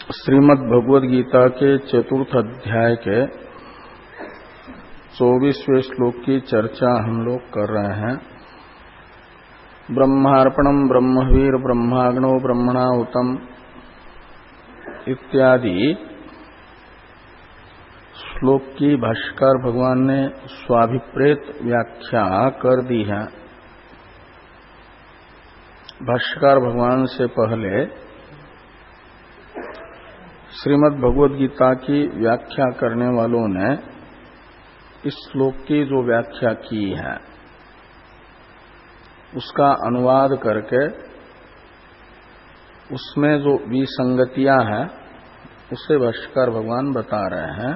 श्रीमद् भगवद गीता के चतुर्थ अध्याय के 24वें श्लोक की चर्चा हम लोग कर रहे हैं। ब्रह्मार्पणम ब्रह्मवीर ब्रह्माग्नो ब्रह्मणाहुतम इत्यादि श्लोक की भाष्यकार भगवान ने स्वाभिप्रेत व्याख्या कर दी है। भाष्यकार भगवान से पहले श्रीमद् भगवद गीता की व्याख्या करने वालों ने इस श्लोक की जो व्याख्या की है उसका अनुवाद करके उसमें जो विसंगतियां हैं उसे भाष्यकार भगवान बता रहे हैं।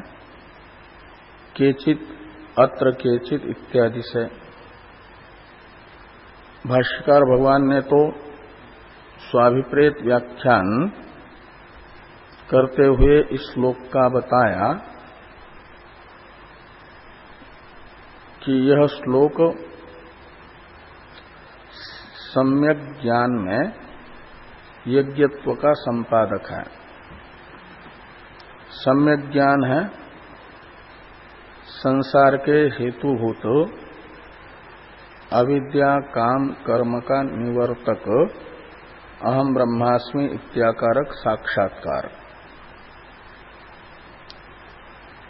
केचित अत्र केचित इत्यादि से भाष्यकार भगवान ने तो स्वाभिप्रेत व्याख्यान करते हुए इस श्लोक का बताया कि यह श्लोक सम्यक ज्ञान में यज्ञत्व का संपादक है। सम्यक ज्ञान है संसार के हेतुभूत अविद्या काम कर्म का निवर्तक अहम ब्रह्मास्मि इत्याकारक साक्षात्कार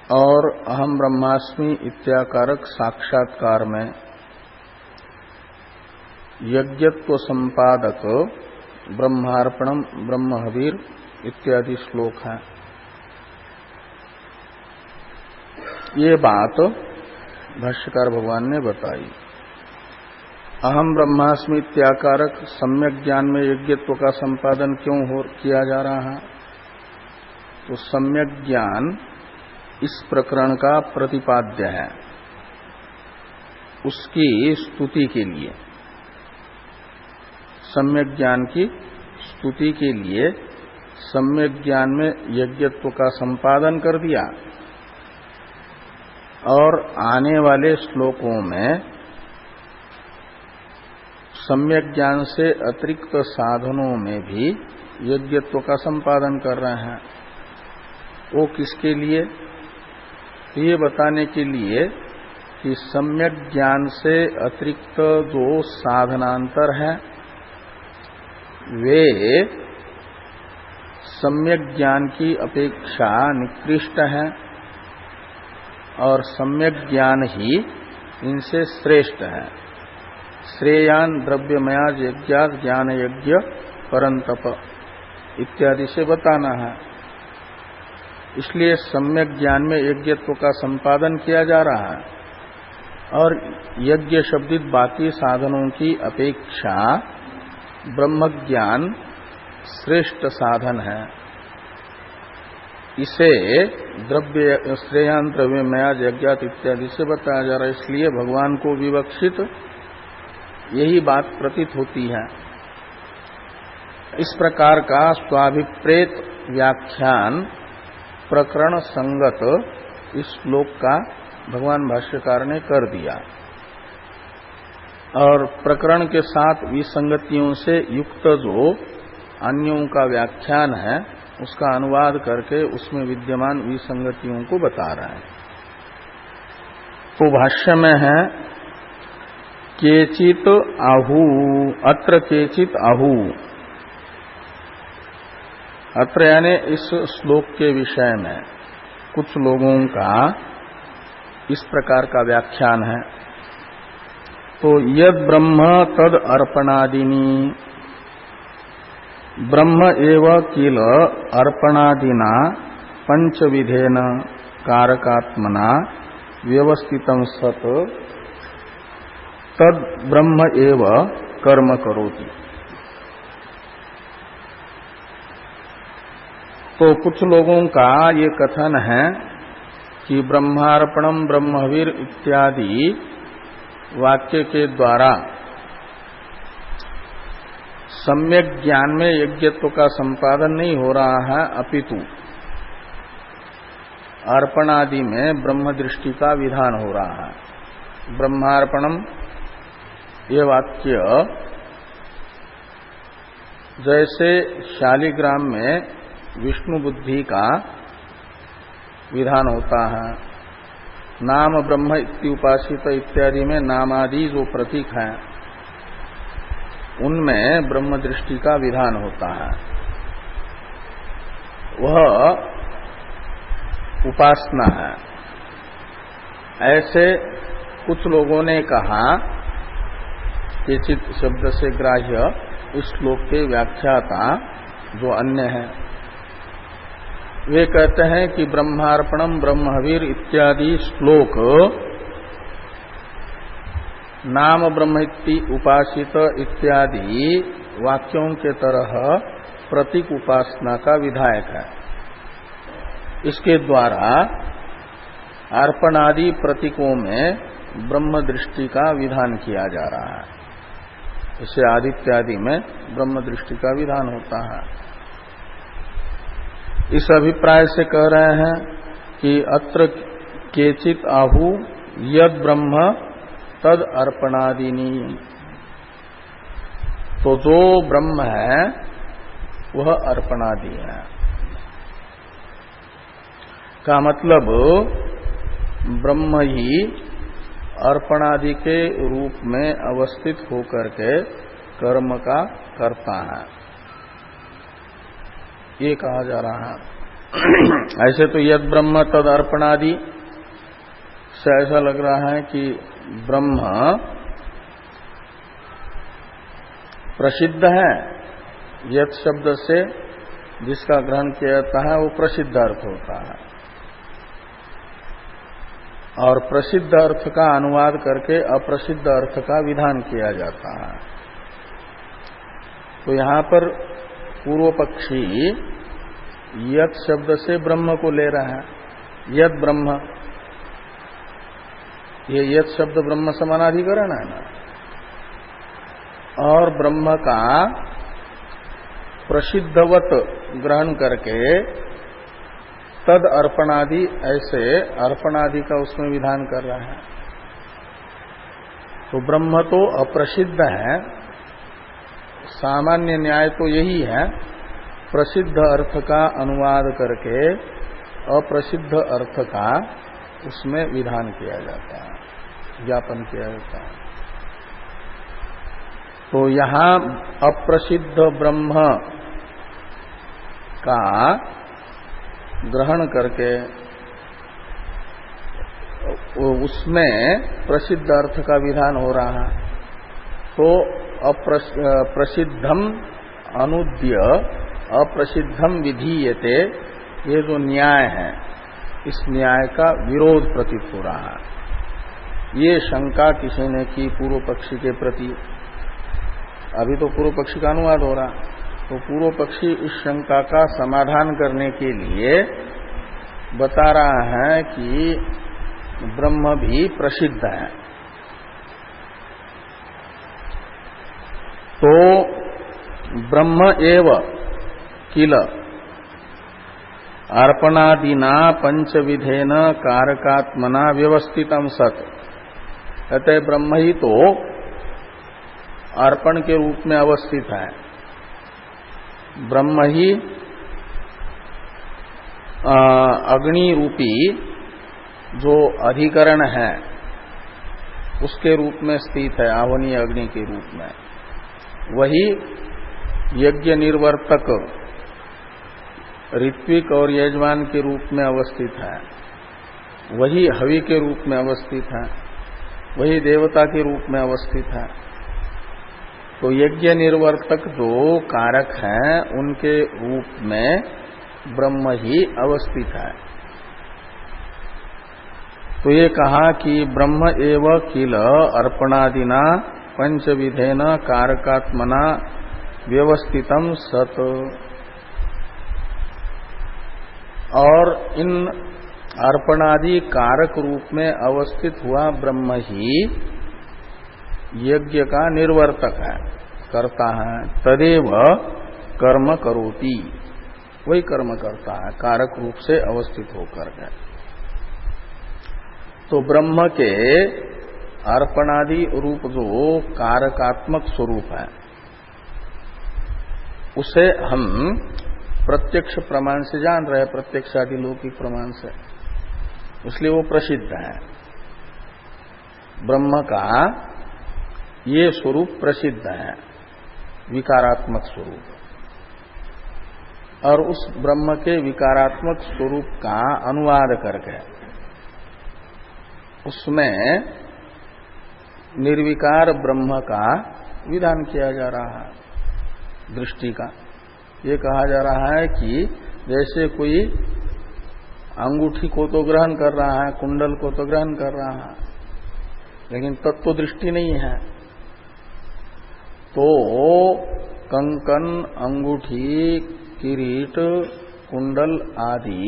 और अहम ब्रह्मास्मि इत्याकारक साक्षात्कार में यज्ञत्व संपादक ब्रह्मार्पणम ब्रह्महवीर इत्यादि श्लोक है। ये बात भाष्यकार भगवान ने बताई। अहम ब्रह्मास्मि इत्याकारक सम्यक ज्ञान में यज्ञत्व का संपादन क्यों किया जा रहा है? तो सम्यक ज्ञान इस प्रकरण का प्रतिपाद्य है, उसकी स्तुति के लिए, सम्यक ज्ञान की स्तुति के लिए सम्यक ज्ञान में यज्ञत्व का संपादन कर दिया। और आने वाले श्लोकों में सम्यक ज्ञान से अतिरिक्त साधनों में भी यज्ञत्व का संपादन कर रहे हैं। वो किसके लिए? ये बताने के लिए कि सम्यक ज्ञान से अतिरिक्त जो साधनांतर है वे सम्यक ज्ञान की अपेक्षा निकृष्ट है और सम्यक ज्ञान ही इनसे श्रेष्ठ है। श्रेयान द्रव्यमया यज्ञात् ज्ञान यज्ञ परंतप इत्यादि से बताना है। इसलिए सम्यक ज्ञान में यज्ञत्व का संपादन किया जा रहा है और यज्ञ शब्दित बाकी साधनों की अपेक्षा ब्रह्म ज्ञान श्रेष्ठ साधन है। इसे द्रव्य श्रेयान द्रव्यमया यज्ञात् इत्यादि से बताया जा रहा है। इसलिए भगवान को विवक्षित यही बात प्रतीत होती है। इस प्रकार का स्वाभिप्रेत व्याख्यान प्रकरण संगत इस श्लोक का भगवान भाष्यकार ने कर दिया और प्रकरण के साथ विसंगतियों से युक्त जो अन्यों का व्याख्यान है उसका अनुवाद करके उसमें विद्यमान विसंगतियों को बता रहा है। तो भाष्य में है केचित आहु अत्र केचित आहु। अत्र यानी इस श्लोक के विषय में कुछ लोगों का इस प्रकार का व्याख्यान है। तो यद ब्रह्म तद अर्पणादिनी ब्रह्म एव किल अर्पणादिना पंचविधेन कारकात्मना व्यवस्थितं सत् तद ब्रह्म एव कर्म करोति। तो कुछ लोगों का ये कथन है कि ब्रह्मार्पणम ब्रह्मवीर इत्यादि वाक्य के द्वारा सम्यक ज्ञान में यज्ञत्व का संपादन नहीं हो रहा है, अपितु अर्पणादि में ब्रह्म दृष्टि का विधान हो रहा है। ब्रह्मार्पणम ये वाक्य जैसे शालिग्राम में विष्णु बुद्धि का विधान होता है। नाम ब्रह्म इत्युपासित इत्यादि में नामादि जो प्रतीक हैं उनमें ब्रह्म दृष्टि का विधान होता है। वह उपासना है। ऐसे कुछ लोगों ने कहा कि चित्त शब्द से ग्राह्य इस श्लोक के व्याख्याता जो अन्य हैं वे कहते हैं कि ब्रह्मार्पणम ब्रह्मवीर इत्यादि श्लोक नाम ब्रह्मेति उपासित इत्यादि वाक्यों के तरह प्रतीक उपासना का विधायक है। इसके द्वारा अर्पणादि प्रतीकों में ब्रह्म दृष्टि का विधान किया जा रहा है। इससे आदित्यादि में ब्रह्म दृष्टि का विधान होता है। इस अभिप्राय से कह रहे हैं कि अत्र केचित आहु यद ब्रह्म तद अर्पणादिनी। तो जो ब्रह्म है वह अर्पणादि है। का मतलब ब्रह्म ही अर्पणादि के रूप में अवस्थित होकर के कर्म का करता है, ये कहा जा रहा है। ऐसे तो यद ब्रह्म तद अर्पणादि से ऐसा लग रहा है कि ब्रह्म प्रसिद्ध है। यद शब्द से जिसका ग्रहण किया जाता है वो प्रसिद्ध अर्थ होता है और प्रसिद्ध अर्थ का अनुवाद करके अप्रसिद्ध अर्थ का विधान किया जाता है। तो यहां पर पूर्व पक्षी यद शब्द से ब्रह्म को ले रहा है। यद ब्रह्म, ये यद शब्द ब्रह्म समानाधिकरण है ना, और ब्रह्म का प्रसिद्धवत ग्रहण करके तद अर्पणादि, ऐसे अर्पणादि का उसमें विधान कर रहा है। तो ब्रह्म तो अप्रसिद्ध है। सामान्य न्याय तो यही है, प्रसिद्ध अर्थ का अनुवाद करके अप्रसिद्ध अर्थ का उसमें विधान किया जाता है, ज्ञापन किया जाता है। तो यहां अप्रसिद्ध ब्रह्म का ग्रहण करके उसमें प्रसिद्ध अर्थ का विधान हो रहा है। तो प्रसिद्धम अनुद्य अप्रसिद्धम विधीयते, ये जो न्याय है इस न्याय का विरोध प्रतीत हो रहा है। ये शंका किसी ने की पूर्व पक्षी के प्रति। अभी तो पूर्व पक्षी का अनुवाद हो रहा, तो पूर्व पक्षी इस शंका का समाधान करने के लिए बता रहा है कि ब्रह्म भी प्रसिद्ध है। तो ब्रह्म एव किल अर्पणादिना पंचविधेन कारकात्मना व्यवस्थितम सत। कहते ब्रह्म ही तो अर्पण के रूप में अवस्थित है। ब्रह्म ही अग्नि रूपी जो अधिकरण है उसके रूप में स्थित है, आवनीय अग्नि के रूप में। वही यज्ञ निर्वर्तक ऋत्विक और यजमान के रूप में अवस्थित है। वही हवि के रूप में अवस्थित है। वही देवता के रूप में अवस्थित है। तो यज्ञ निर्वर्तक जो कारक हैं उनके रूप में ब्रह्म ही अवस्थित है। तो ये कहा कि ब्रह्म एव किल अर्पणादिना पंचविधेन कारकात्मना व्यवस्थितम सत। और इन अर्पणादि कारक रूप में अवस्थित हुआ ब्रह्म ही यज्ञ का निर्वर्तक है, करता है। तदेव कर्म करोति, वही कर्म करता है कारक रूप से अवस्थित होकर के। तो ब्रह्म के अर्पणादि रूप जो कारकात्मक स्वरूप है उसे हम प्रत्यक्ष प्रमाण से जान रहे, प्रत्यक्षादि लौकिक प्रमाण से, इसलिए वो प्रसिद्ध है। ब्रह्म का ये स्वरूप प्रसिद्ध है, विकारात्मक स्वरूप, और उस ब्रह्म के विकारात्मक स्वरूप का अनुवाद करके उसमें निर्विकार ब्रह्म का विधान किया जा रहा है। दृष्टि का ये कहा जा रहा है कि जैसे कोई अंगूठी को तो ग्रहण कर रहा है, कुंडल को तो ग्रहण कर रहा है, लेकिन तत्व दृष्टि नहीं है, तो कंकन, अंगूठी, किरीट, कुंडल आदि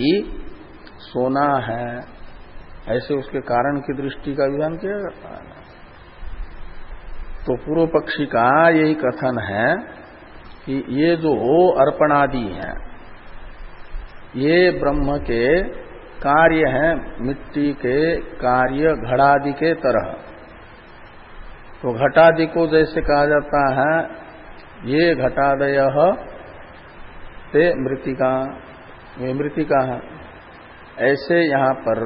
सोना है, ऐसे उसके कारण की दृष्टि का विधान किया जाता है। तो पूर्व पक्षी का यही कथन है कि ये जो अर्पणादि हैं, ये ब्रह्म के कार्य हैं, मिट्टी के कार्य घड़ादि के तरह। तो घटादि को जैसे कहा जाता है, ये घटादयः ते मृतिका, वे मृतिका है, ऐसे यहां पर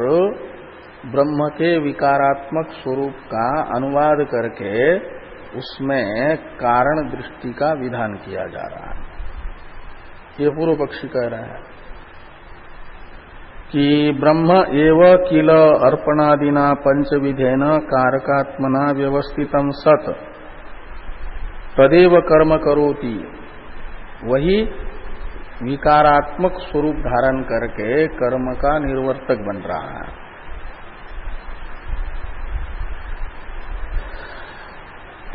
ब्रह्म के विकारात्मक स्वरूप का अनुवाद करके उसमें कारण दृष्टि का विधान किया जा रहा है। ये पूर्व पक्षी कह रहे हैं कि ब्रह्म एव किल अर्पणादिना पंचविधेन कारकात्मना व्यवस्थितम सत तदेव कर्म करोति, वही विकारात्मक स्वरूप धारण करके कर्म का निर्वर्तक बन रहा है।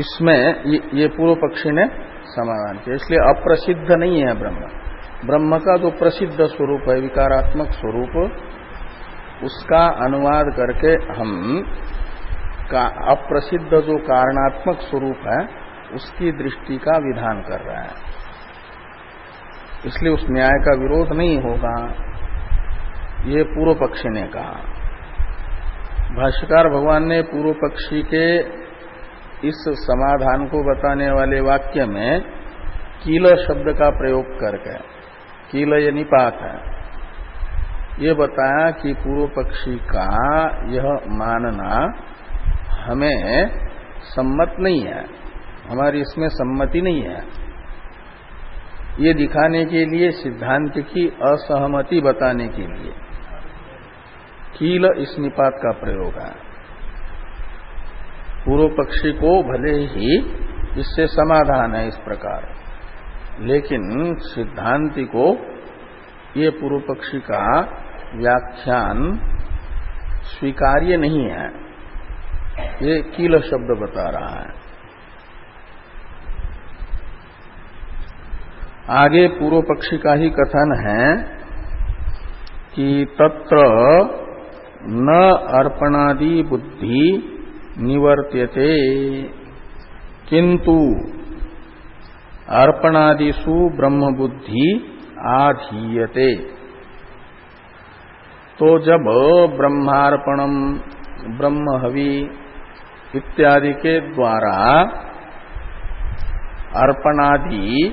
इसमें ये पूर्व पक्षी ने समाधान किया, इसलिए अप्रसिद्ध नहीं है ब्रह्म। ब्रह्म का जो प्रसिद्ध स्वरूप है, विकारात्मक स्वरूप, उसका अनुवाद करके हम का अप्रसिद्ध जो कारणात्मक स्वरूप है उसकी दृष्टि का विधान कर रहे हैं। इसलिए उस न्याय का विरोध नहीं होगा, ये पूर्व पक्षी ने कहा। भाष्यकार भगवान ने पूर्व पक्षी के इस समाधान को बताने वाले वाक्य में कील शब्द का प्रयोग करके, कील ये निपात है, ये बताया कि पूर्व पक्षी का यह मानना हमें सम्मत नहीं है, हमारी इसमें सम्मति नहीं है। ये दिखाने के लिए, सिद्धांत की असहमति बताने के लिए कील इस निपात का प्रयोग है। पूर्व पक्षी को भले ही इससे समाधान है इस प्रकार, लेकिन सिद्धांति को ये पूर्व पक्षी का व्याख्यान स्वीकार्य नहीं है, ये कील शब्द बता रहा है। आगे पूर्व पक्षी का ही कथन है कि तत्र न अर्पणादि बुद्धि निवर्त्यते किंतु अर्पणादिषु ब्रह्म बुद्धि आधीयते। तो जब ब्रह्मार्पणम, ब्रह्म हवि इत्यादि के द्वारा अर्पणादि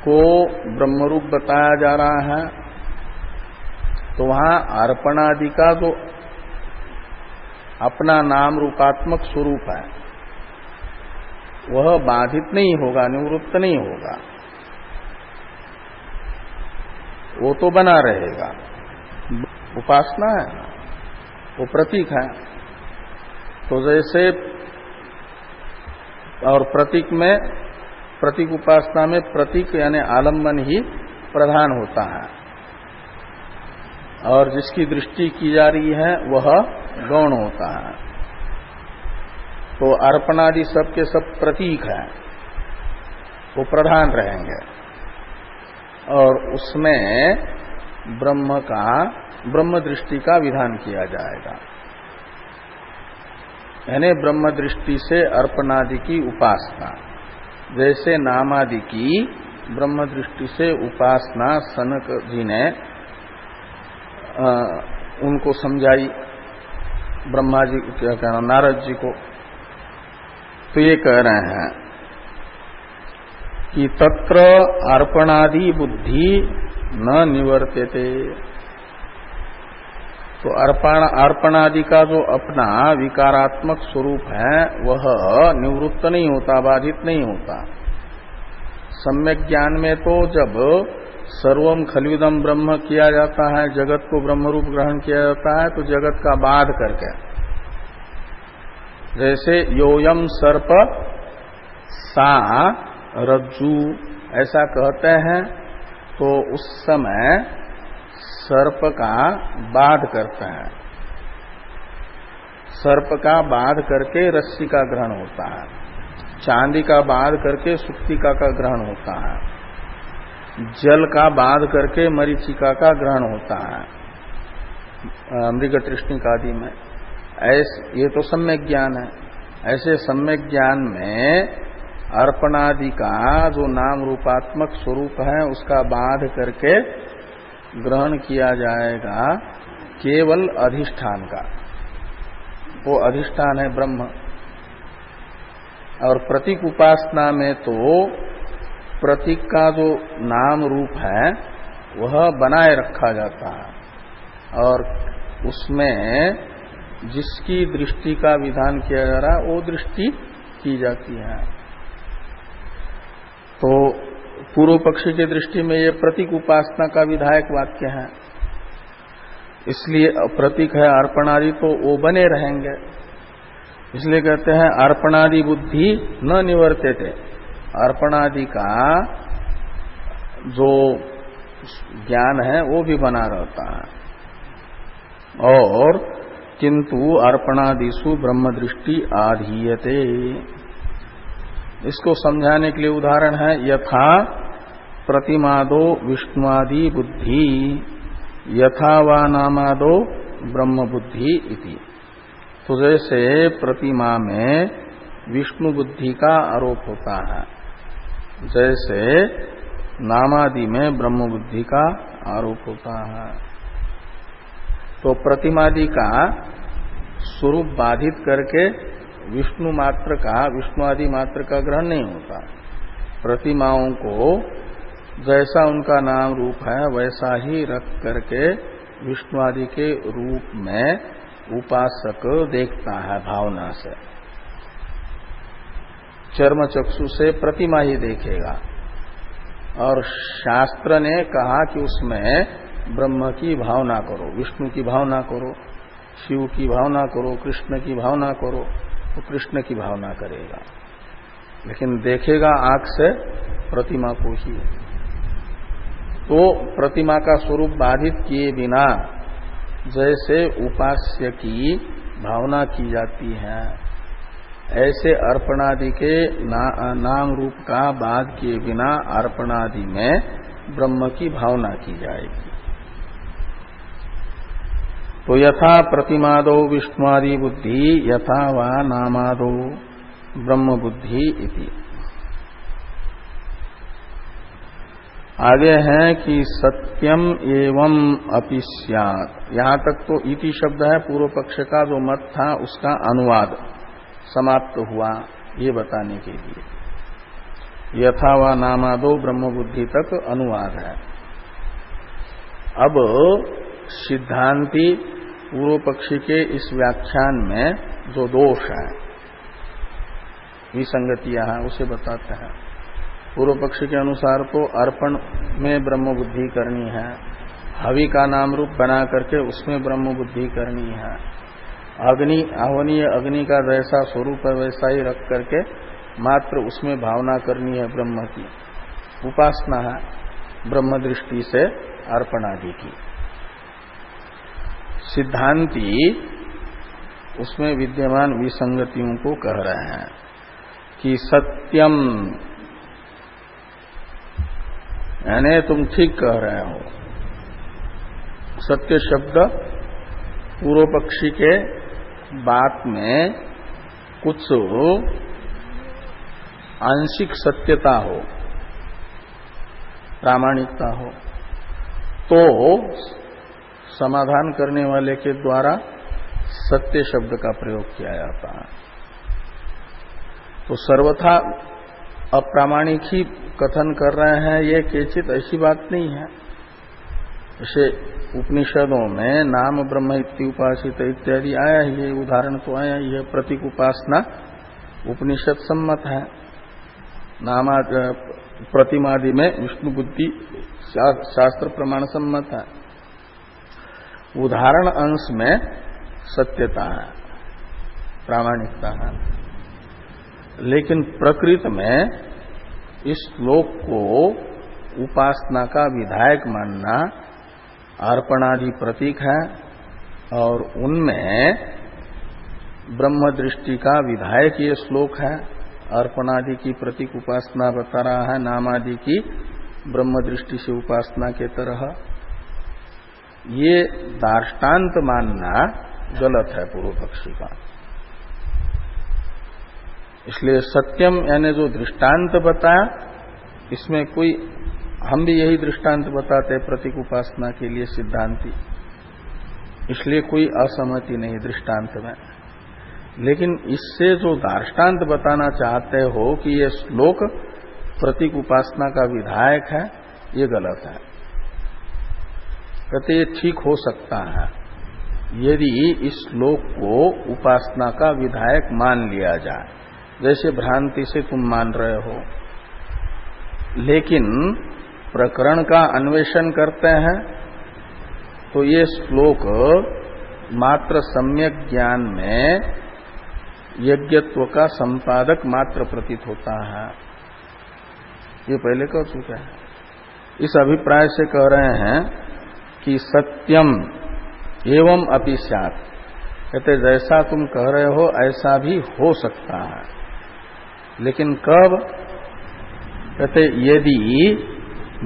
को ब्रह्मरूप बताया जा रहा है, तो वहां अर्पणादि का जो अपना नाम रूपात्मक स्वरूप है वह बाधित नहीं होगा, निवृत्त नहीं होगा, वो तो बना रहेगा। उपासना है, वो प्रतीक है। तो जैसे और प्रतीक में, प्रतीक उपासना में प्रतीक यानी आलम्बन ही प्रधान होता है, और जिसकी दृष्टि की जा रही है वह गौण होता है। तो अर्पणादि सब के सब प्रतीक है, वो प्रधान रहेंगे, और उसमें ब्रह्म का, ब्रह्म दृष्टि का विधान किया जाएगा। यानी ब्रह्म दृष्टि से अर्पणादि की उपासना, जैसे नामादि की ब्रह्म दृष्टि से उपासना सनक जी ने उनको समझाई, ब्रह्मा जी क्या कहना, नारद जी को। तो ये कह रहे हैं कि तत्र अर्पणादि बुद्धि न निवर्त्यते। तो अर्पणादि का जो अपना विकारात्मक स्वरूप है वह निवृत्त नहीं होता, बाधित नहीं होता। सम्यक ज्ञान में तो जब सर्वम खलविदम ब्रह्म किया जाता है, जगत को ब्रह्म रूप ग्रहण किया जाता है, तो जगत का बाध करके, जैसे योयम सर्प सा रज्जु ऐसा कहते हैं, तो उस समय सर्प का बाध करते हैं। सर्प का बाध करके रस्सी का ग्रहण होता है, चांदी का बाध करके सुक्तिका का ग्रहण होता है, जल का बाध करके मरीचिका का ग्रहण होता है मृग तृष्णिक आदि में। ये तो सम्यक ज्ञान है। ऐसे सम्यक ज्ञान में अर्पणादि का जो नाम रूपात्मक स्वरूप है उसका बाध करके ग्रहण किया जाएगा केवल अधिष्ठान का। वो अधिष्ठान है ब्रह्म। और प्रतीक उपासना में तो प्रतीक का जो नाम रूप है वह बनाए रखा जाता है और उसमें जिसकी दृष्टि का विधान किया जा रहा है वो दृष्टि की जाती है। तो पूर्व पक्षी की दृष्टि में ये प्रतीक उपासना का विधायक वाक्य है, इसलिए प्रतीक है अर्पणादि तो वो बने रहेंगे। इसलिए कहते हैं अर्पणादि बुद्धि न निवर्त्यते। अर्पणादि का जो ज्ञान है वो भी बना रहता है। और किंतु अर्पणादिषु ब्रह्म दृष्टि आधीयते। इसको समझाने के लिए उदाहरण है यथा प्रतिमादो विष्णुआदि बुद्धि यथा वा नामादो ब्रह्म बुद्धि इति। तो जैसे प्रतिमा में विष्णु बुद्धि का आरोप होता है, जैसे नामादि में ब्रह्म बुद्धि का आरोप होता है। तो प्रतिमादि का स्वरूप बाधित करके विष्णु मात्र का, विष्णु आदि मात्र का ग्रहण नहीं होता। प्रतिमाओं को जैसा उनका नाम रूप है वैसा ही रख करके विष्णु आदि के रूप में उपासक देखता है भावना से। चर्म चक्षु से प्रतिमा ही देखेगा। और शास्त्र ने कहा कि उसमें ब्रह्म की भावना करो, विष्णु की भावना करो, शिव की भावना करो, कृष्ण की भावना करो, तो कृष्ण की भावना करेगा, लेकिन देखेगा आंख से प्रतिमा को ही। तो प्रतिमा का स्वरूप बाधित किए बिना जैसे उपास्य की भावना की जाती है, ऐसे अर्पणादि के नाम रूप का बाध किए बिना अर्पणादि में ब्रह्म की भावना की जाएगी। तो यथा प्रतिमादो विष्णुआदि बुद्धि यथा वा नामादो ब्रह्म बुद्धि इति। आगे है कि सत्यम एवं अपि स्यात्। यहां तक तो इति शब्द है पूर्व पक्ष का जो मत था उसका अनुवाद समाप्त हुआ ये बताने के लिए। यथा वा नामादो ब्रह्म बुद्धि तक अनुवाद है। अब सिद्धांती पूर्व पक्षी के इस व्याख्यान में जो दोष है, विसंगतियां हैं, उसे बताते हैं। पूर्व पक्षी के अनुसार तो अर्पण में ब्रह्म बुद्धि करनी है, हवि का नाम रूप बना करके उसमें ब्रह्म बुद्धि करनी है, अग्नि आह्वनीय अग्नि का जैसा स्वरूप है वैसा ही रख करके मात्र उसमें भावना करनी है ब्रह्म की। उपासना है ब्रह्म दृष्टि से अर्पण आदि की। सिद्धांती उसमें विद्यमान विसंगतियों को कह रहे हैं कि सत्यम यानी तुम ठीक कह रहे हो। सत्य शब्द पूर्व पक्षी के बात में कुछ आंशिक सत्यता हो, प्रामाणिकता हो, तो समाधान करने वाले के द्वारा सत्य शब्द का प्रयोग किया जाता है। तो सर्वथा अप्रामाणिक ही कथन कर रहे हैं, ये केचित ऐसी बात नहीं है। जैसे उपनिषदों में नाम ब्रह्म इत्युपासित इत्यादि आया ही है, उदाहरण तो आया ही है। प्रतीक उपासना उपनिषद सम्मत है। नामा प्रतिमादि में विष्णु बुद्धि शास्त्र प्रमाण सम्मत है। उदाहरण अंश में सत्यता है, प्रामाणिकता है। लेकिन प्रकृत में इस श्लोक को उपासना का विधायक मानना अर्पणादि प्रतीक है, और उनमें ब्रह्म दृष्टि का विधायक ये श्लोक है। अर्पणादि की प्रतीक उपासना बता रहा है, नामादि की ब्रह्म दृष्टि से उपासना के तरह। ये दार्ष्टान्त मानना गलत है पूर्व पक्षी का। इसलिए सत्यम यानी जो दृष्टांत बताया, इसमें कोई, हम भी यही दृष्टांत बताते हैं प्रतीक उपासना के लिए सिद्धांती, इसलिए कोई असहमति नहीं दृष्टांत में। लेकिन इससे जो दार्ष्टान्त बताना चाहते हो कि ये श्लोक प्रतीक उपासना का विधायक है, ये गलत है। कहते ये ठीक हो सकता है यदि इस श्लोक को उपासना का विधायक मान लिया जाए, जैसे भ्रांति से तुम मान रहे हो। लेकिन प्रकरण का अन्वेषण करते हैं तो ये श्लोक मात्र सम्यक ज्ञान में यज्ञत्व का संपादक मात्र प्रतीत होता है। ये पहले कह चुके हैं। इस अभिप्राय से कह रहे हैं कि सत्यम एवं अपि स्यात्, कहते जैसा तुम कह रहे हो ऐसा भी हो सकता है। लेकिन कब? कहते यदि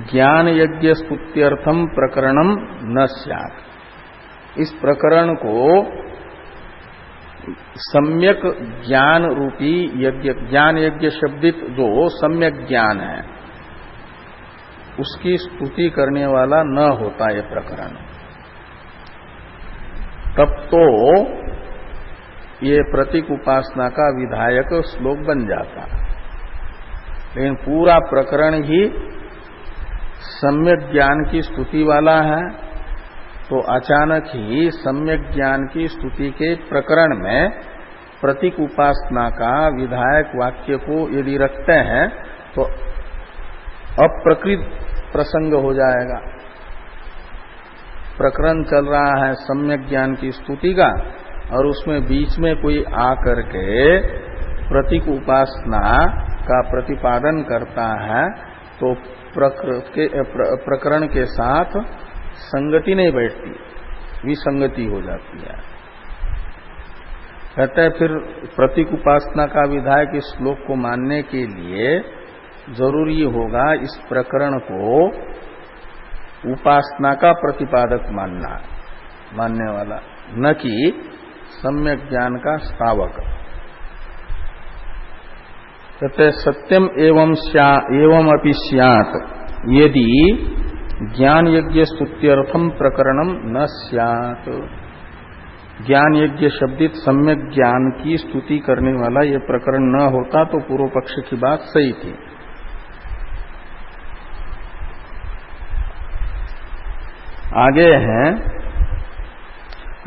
ज्ञान यज्ञ स्तुत्यर्थम प्रकरणम न स्यात्। इस प्रकरण को सम्यक ज्ञान रूपी यज्ञ, ज्ञान यज्ञ शब्दित जो सम्यक ज्ञान है उसकी स्तुति करने वाला न होता ये प्रकरण, तब तो ये प्रतीक उपासना का विधायक श्लोक बन जाता। लेकिन पूरा प्रकरण ही सम्यक ज्ञान की स्तुति वाला है, तो अचानक ही सम्यक ज्ञान की स्तुति के प्रकरण में प्रतीक उपासना का विधायक वाक्य को यदि रखते हैं तो अप्रकृत प्रसंग हो जाएगा। प्रकरण चल रहा है सम्यक ज्ञान की स्तुति का, और उसमें बीच में कोई आकर के प्रतीक उपासना का प्रतिपादन करता है, तो प्रकरण के साथ संगति नहीं बैठती, विसंगति हो जाती है। कहते हैं फिर प्रतीक उपासना का विधायक इस श्लोक को मानने के लिए जरूरी होगा इस प्रकरण को उपासना का प्रतिपादक मानने वाला, न कि सम्यक ज्ञान का श्रावक। कहते सत्यम एवं अपि स्यात् यदि ज्ञान यज्ञ स्तुत्यर्थम प्रकरणम न स्यात्। ज्ञान यज्ञ शब्दित सम्यक ज्ञान की स्तुति करने वाला यह प्रकरण न होता तो पूर्व पक्ष की बात सही थी। आगे हैं,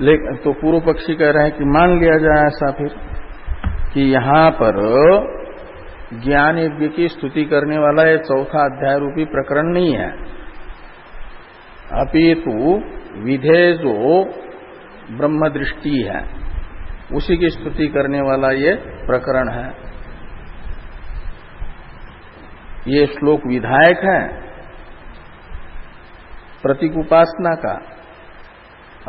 लेकिन तो पूर्व पक्षी कह रहे हैं कि मान लिया जाए ऐसा फिर कि यहां पर ज्ञान यज्ञ की स्तुति करने वाला यह चौथा अध्याय रूपी प्रकरण नहीं है, अपितु विधेय जो ब्रह्म दृष्टि है उसी की स्तुति करने वाला ये प्रकरण है। ये श्लोक विधायक है प्रतीक उपासना का,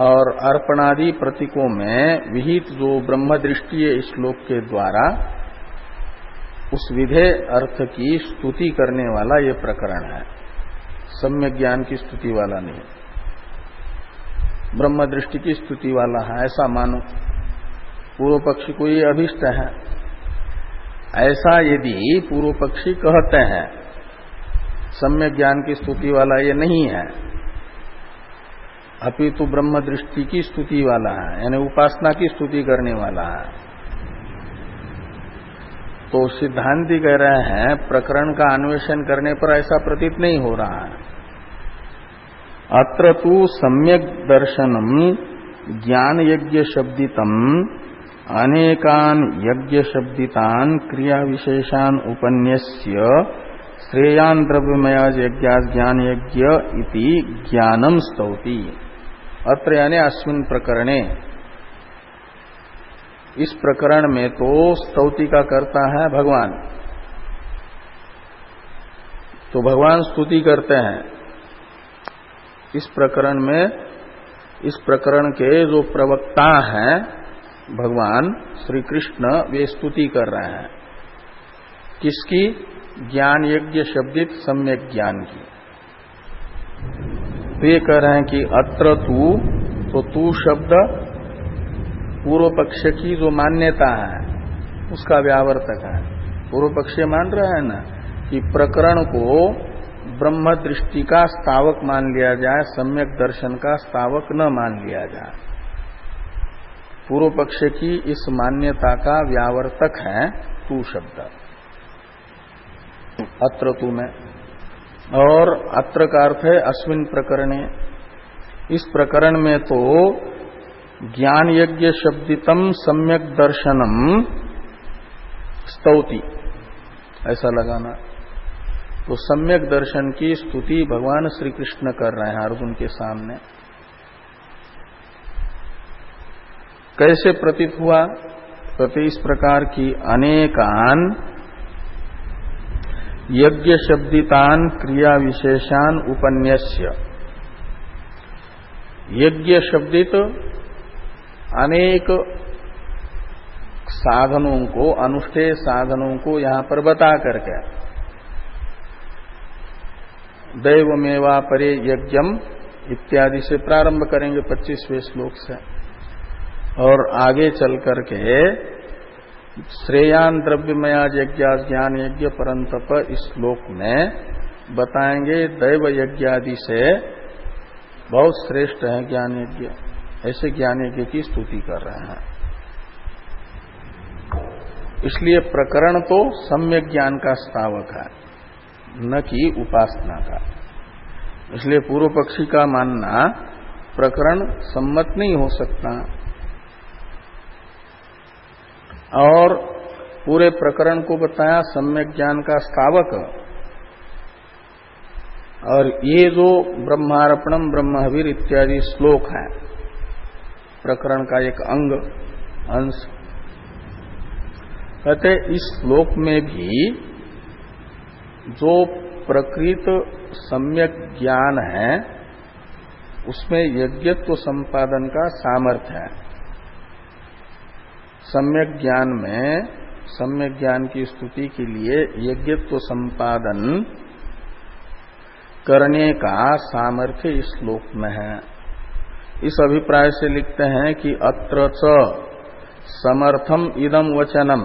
और अर्पणादि प्रतीकों में विहित जो ब्रह्म दृष्टि है इस श्लोक के द्वारा उस विधेय अर्थ की स्तुति करने वाला ये प्रकरण है, सम्यक ज्ञान की स्तुति वाला नहीं, ब्रह्म दृष्टि की स्तुति वाला है, ऐसा मानो। पूर्व पक्षी को ये अभिष्ट है। ऐसा यदि पूर्व पक्षी कहते हैं सम्यक ज्ञान की स्तुति वाला ये नहीं है, अपितु ब्रह्म दृष्टि की स्तुति वाला है, यानी उपासना की स्तुति करने वाला है, तो सिद्धांती कह रहे हैं प्रकरण का अन्वेषण करने पर ऐसा प्रतीत नहीं हो रहा है। अत्र तु सम्यक दर्शनम ज्ञान यज्ञ शब्दितम अनेकान यज्ञ शब्दितान क्रिया विशेषान उपन्यस्य श्रेयान द्रव्यमय यज्ञास ज्ञान यज्ञ इति ज्ञानम स्तौति। अत्र यानी अस्मिन् प्रकरणे, इस प्रकरण में तो स्तौति का करता है भगवान, तो भगवान स्तुति करते हैं। इस प्रकरण में, इस प्रकरण के जो प्रवक्ता हैं भगवान श्री कृष्ण, वे स्तुति कर रहे हैं किसकी? ज्ञान यज्ञ शब्दित सम्यक ज्ञान की। तो ये कह रहे हैं कि अत्र तू, तो तू शब्द पूर्व पक्ष की जो मान्यता है उसका व्यावर्तक है। पूर्व पक्ष मान रहा है ना कि प्रकरण को ब्रह्म दृष्टि का स्थावक मान लिया जाए, सम्यक दर्शन का स्थावक न मान लिया जाए। पूर्व पक्ष की इस मान्यता का व्यावर्तक है तू शब्द, अत्र तू में। और अत्र का अर्थ है अस्मिन् प्रकरणे, इस प्रकरण में तो ज्ञान यज्ञ शब्दितम सम्यक दर्शनम स्तौति, ऐसा लगाना। तो सम्यक दर्शन की स्तुति भगवान श्री कृष्ण कर रहे हैं अर्जुन के सामने। कैसे प्रतीत हुआ? तो इस प्रकार की अनेकान यज्ञ शब्दितान क्रिया विशेषान उपन्यस्य। यज्ञ शब्दित अनेक साधनों को, अनुष्ठेय साधनों को यहां पर बता करके, दैवमेवा परे यज्ञम इत्यादि से प्रारंभ करेंगे 25वें श्लोक से, और आगे चल करके श्रेयान द्रव्यमया यज्ञास ज्ञान यज्ञ परंतप इस श्लोक में बताएंगे दैव यज्ञ आदि से बहुत श्रेष्ठ है ज्ञान यज्ञ। ऐसे ज्ञान यज्ञ की स्तुति कर रहे हैं। इसलिए प्रकरण तो सम्यक ज्ञान का स्थावक है, न कि उपासना का। इसलिए पूर्व पक्षी का मानना प्रकरण सम्मत नहीं हो सकता। और पूरे प्रकरण को बताया सम्यक ज्ञान का स्थावक। और ये जो ब्रह्मार्पणम ब्रह्महविर इत्यादि श्लोक है प्रकरण का एक अंग, अंश, कहते इस श्लोक में भी जो प्रकृत सम्यक ज्ञान है उसमें यज्ञत्व संपादन का सामर्थ्य है। सम्यक ज्ञान में, सम्यक ज्ञान की स्तुति के लिए यज्ञत्व संपादन करने का सामर्थ्य इस श्लोक में है। इस अभिप्राय से लिखते हैं कि अत्र च समर्थम इदम वचनम।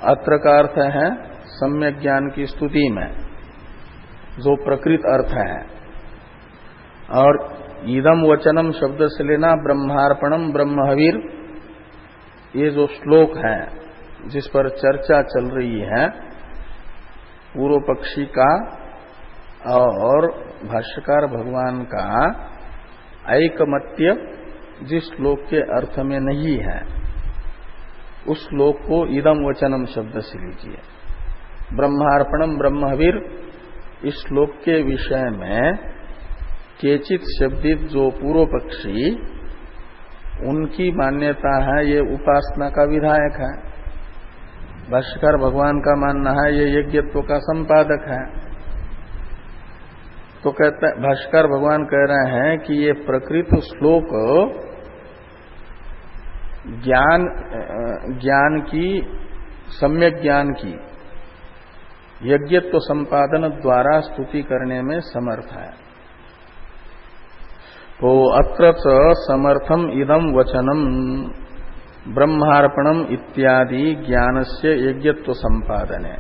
अत्र का अर्थ है सम्यक ज्ञान की स्तुति में जो प्रकृत अर्थ है, और इदम वचनम शब्द से लेना ब्रह्मार्पणम ब्रह्महविर, ये जो श्लोक है जिस पर चर्चा चल रही है पूर्व पक्षी का और भाष्यकार भगवान का ऐकमत्य जिस श्लोक के अर्थ में नहीं है उस श्लोक को इदम वचनम शब्द से लीजिए। ब्रह्मार्पणम ब्रह्महविर इस श्लोक के विषय में केचित शब्दित जो पूर्व पक्षी, उनकी मान्यता है ये उपासना का विधायक है। भाष्यकार भगवान का मानना है ये यज्ञत्व का संपादक है। तो कहता है भाष्यकार भगवान कह रहे हैं कि ये प्रकृत श्लोक ज्ञान की, सम्यक ज्ञान की यज्ञत्व संपादन द्वारा स्तुति करने में समर्थ है। तो अत्र च समर्थम इदम वचनम ब्रह्मार्पणम इत्यादि ज्ञानस्य यज्ञत्व संपादने।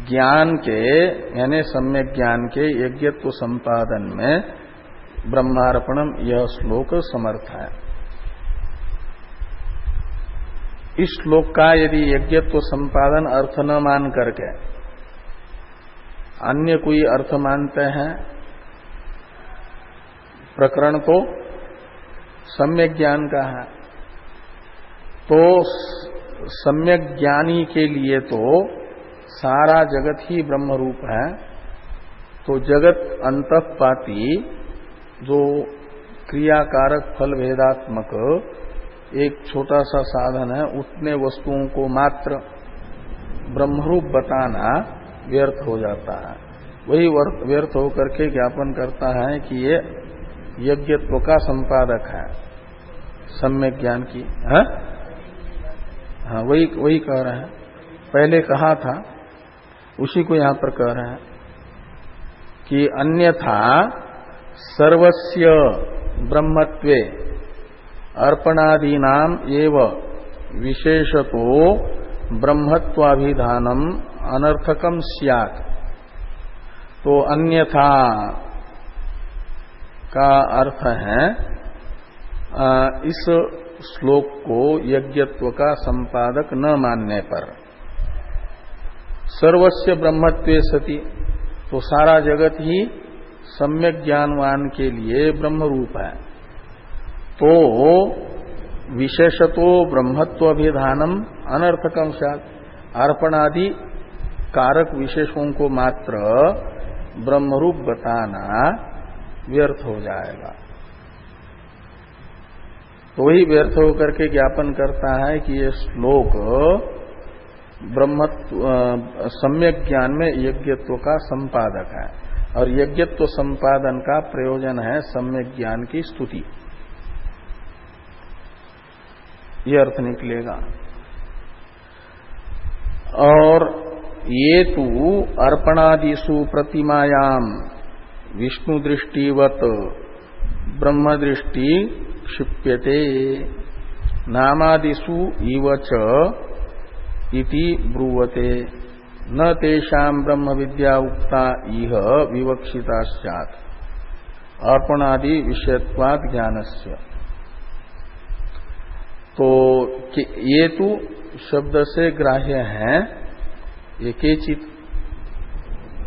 ज्ञान के यानी सम्यक ज्ञान के यज्ञत्व संपादन में ब्रह्मार्पणम यह श्लोक समर्थ है। इस श्लोक का यदि यज्ञत्व संपादन अर्थ न मान करके अन्य कोई अर्थ मानते हैं, प्रकरण तो सम्यक ज्ञान का है, तो सम्यक ज्ञानी के लिए तो सारा जगत ही ब्रह्म रूप है। तो जगत अंतःपाती जो क्रियाकारक फल भेदात्मक एक छोटा सा साधन है, उतने वस्तुओं को मात्र ब्रह्मरूप बताना व्यर्थ हो जाता है। वही व्यर्थ होकर के ज्ञापन करता है कि ये यज्ञत्व का संपादक है सम्यक ज्ञान की। हाँ, वही कह रहे हैं। पहले कहा था उसी को यहां पर कह रहे हैं कि अन्यथा सर्वस्य ब्रह्मत्वे अर्पणादीनाम एव विशेषतो ब्रह्मत्वाभिधानम अनर्थकम स्यात्। तो अन्यथा का अर्थ है इस श्लोक को यज्ञत्व का संपादक न मानने पर। सर्वस्य ब्रह्मत्वे सति, तो सारा जगत ही सम्यक ज्ञानवान के लिए ब्रह्म रूप है। तो विशेषतो ब्रह्मत्वाभिधानम अनर्थकम स्यात्, अर्पणादि कारक विशेषों को मात्र ब्रह्मरूप बताना व्यर्थ हो जाएगा। तो वही व्यर्थ होकर के ज्ञापन करता है कि ये श्लोक ब्रह्मत्व सम्यक ज्ञान में यज्ञत्व का संपादक है, और यज्ञत्व संपादन का प्रयोजन है सम्यक ज्ञान की स्तुति। ये अर्थ निकलेगा। और ये तु अर्पणादिषु प्रतिमायाम विष्णु दृष्टिवत ब्रह्म दृष्टि क्षिप्यते नामादिषु इव च इति ब्रुवते न तेषां ब्रह्म विद्या उक्ता इह विवक्षिता स्यात् अर्पणादि विषयत्वात् ज्ञानस्य। तो ये तु शब्द से ग्राह्य है ये केचित,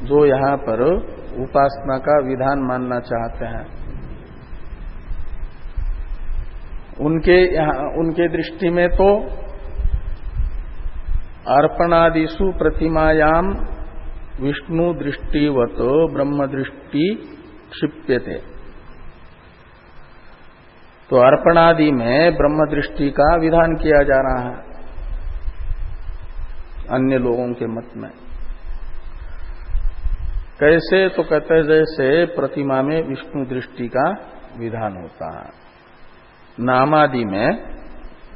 जो यहां पर उपासना का विधान मानना चाहते हैं, उनके दृष्टि में तो अर्पणादिषु प्रतिमायाम विष्णु दृष्टिवत ब्रह्म दृष्टि क्षिप्यते। तो अर्पणादि में ब्रह्म दृष्टि का विधान किया जा रहा है अन्य लोगों के मत में। कैसे? तो कहते हैं जैसे प्रतिमा में विष्णु दृष्टि का विधान होता है, नामादि में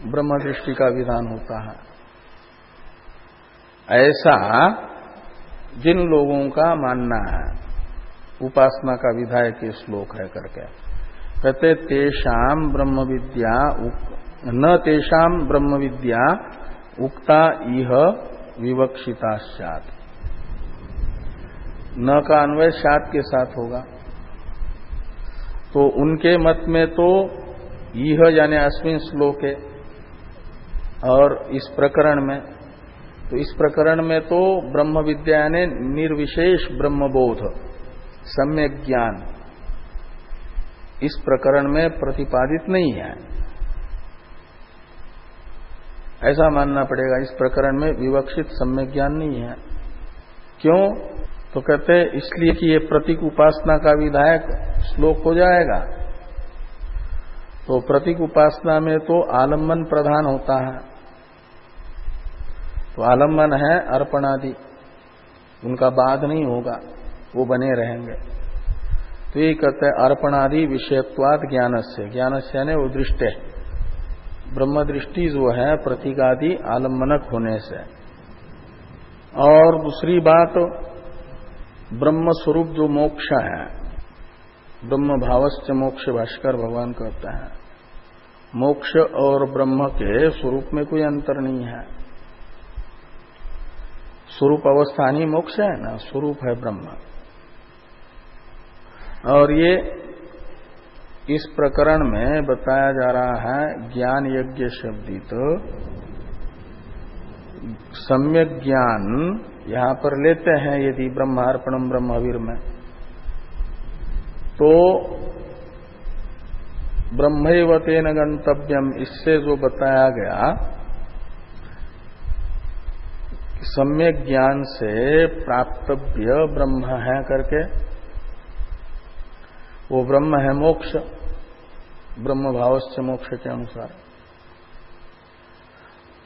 ब्रह्म दृष्टि का विधान होता है। ऐसा जिन लोगों का मानना है, उपासना का विधायक ये श्लोक है करके कहते तेषाम ब्रह्म विद्या न तेषाम ब्रह्म विद्या उक्ता इह विवक्षिता स्यात्। न का अन्वय स्यात् के साथ होगा। तो उनके मत में तो यह यानी अस्मिन् श्लोके, और इस प्रकरण में, तो इस प्रकरण में तो ब्रह्म विद्या यानी निर्विशेष ब्रह्मबोध सम्यक ज्ञान इस प्रकरण में प्रतिपादित नहीं है, ऐसा मानना पड़ेगा। इस प्रकरण में विवक्षित सम्यक ज्ञान नहीं है। क्यों? तो कहते हैं इसलिए कि ये प्रतीक उपासना का विधायक श्लोक हो जाएगा। तो प्रतीक उपासना में तो आलम्बन प्रधान होता है, तो आलम्बन है अर्पणादि, उनका बाध नहीं होगा, वो बने रहेंगे। तो ये कहते हैं अर्पणादि विषयत्वाद ज्ञानस्य, ज्ञानस्य ने वो दृष्टि, ब्रह्म दृष्टि जो है प्रतीकादि आलम्बनक होने से। और दूसरी बात, ब्रह्म स्वरूप जो मोक्ष है, ब्रह्म भावश्च मोक्ष भाष्कर भगवान कहते हैं, मोक्ष और ब्रह्म के स्वरूप में कोई अंतर नहीं है। स्वरूप अवस्थान ही मोक्ष है ना, स्वरूप है ब्रह्म। और ये इस प्रकरण में बताया जा रहा है ज्ञान यज्ञ शब्दित सम्यक ज्ञान यहां पर लेते हैं यदि ब्रह्मार्पणम ब्रह्मवीर में, तो ब्रह्मैव तेन गंतव्यम, इससे जो बताया गया सम्यक ज्ञान से प्राप्तव्य ब्रह्म है करके, वो ब्रह्म है मोक्ष, ब्रह्म भावस्य मोक्ष के अनुसार।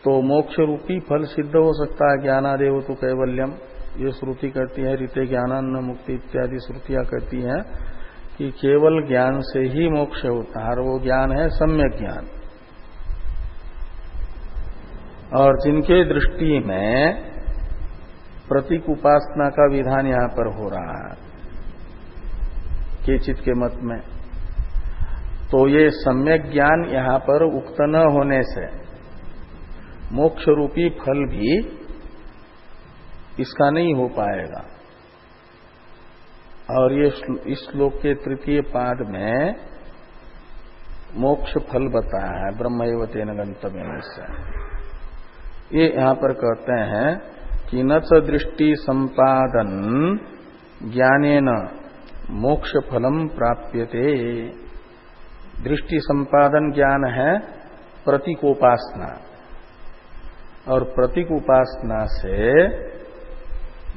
तो मोक्ष रूपी फल सिद्ध हो सकता है। ज्ञानादेव तो कैवल्यम, ये श्रुति कहती है, रीते ज्ञानान्न मुक्ति इत्यादि श्रुतियां कहती हैं कि केवल ज्ञान से ही मोक्ष होता है, और वो ज्ञान है सम्यक ज्ञान। और जिनके दृष्टि में प्रतीक उपासना का विधान यहां पर हो रहा है केचित के मत में, तो ये सम्यक ज्ञान यहां पर उक्त न होने से मोक्ष रूपी फल भी इसका नहीं हो पाएगा। और ये इस श्लोक के तृतीय पाद में मोक्ष फल बताया है, ब्रह्मैव तेन गंतव्यम से। ये यहां पर कहते हैं कि न च दृष्टि संपादन ज्ञानेन मोक्ष फलम प्राप्यते। दृष्टि संपादन ज्ञान है प्रतीकोपासना, और प्रतीक उपासना से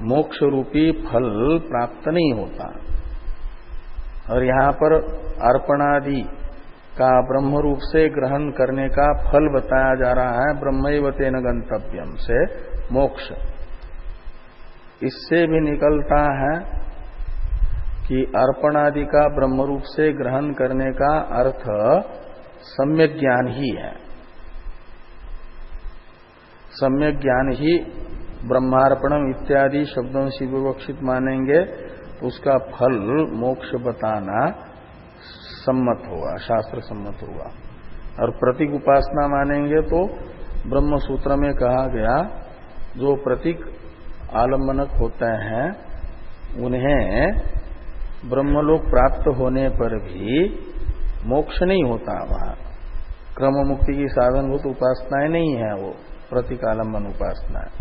मोक्ष रूपी फल प्राप्त नहीं होता। और यहां पर अर्पणादि का ब्रह्म रूप से ग्रहण करने का फल बताया जा रहा है, ब्रह्मैव तेन गंतव्यम से मोक्ष। इससे भी निकलता है कि अर्पणादि का ब्रह्म रूप से ग्रहण करने का अर्थ सम्यक ज्ञान ही है। सम्यक ज्ञान ही ब्रह्मार्पणम इत्यादि शब्दों से विवक्षित मानेंगे तो उसका फल मोक्ष बताना सम्मत होगा, शास्त्र सम्मत होगा। और प्रतीक उपासना मानेंगे तो ब्रह्म सूत्र में कहा गया जो प्रतीक आलम्बनक होते हैं उन्हें ब्रह्मलोक प्राप्त होने पर भी मोक्ष नहीं होता। वहां क्रम मुक्ति की साधनभूत उपासनाएं नहीं है, वो प्रतीकालंबन उपासना है,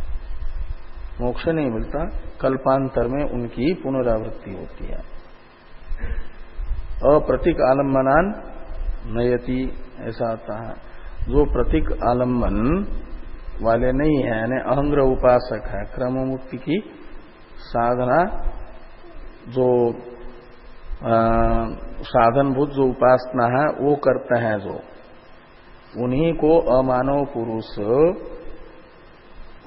मोक्ष नहीं मिलता। कल्पांतर में उनकी पुनरावृत्ति होती है। अप्रतीक आलम्बनान नयति, ऐसा आता है। जो प्रतीक आलम्बन वाले नहीं है, यानी अहंग्रह उपासक है, क्रम मुक्ति की साधना जो साधनभूत जो उपासना है वो करते हैं, जो उन्हीं को अमानव पुरुष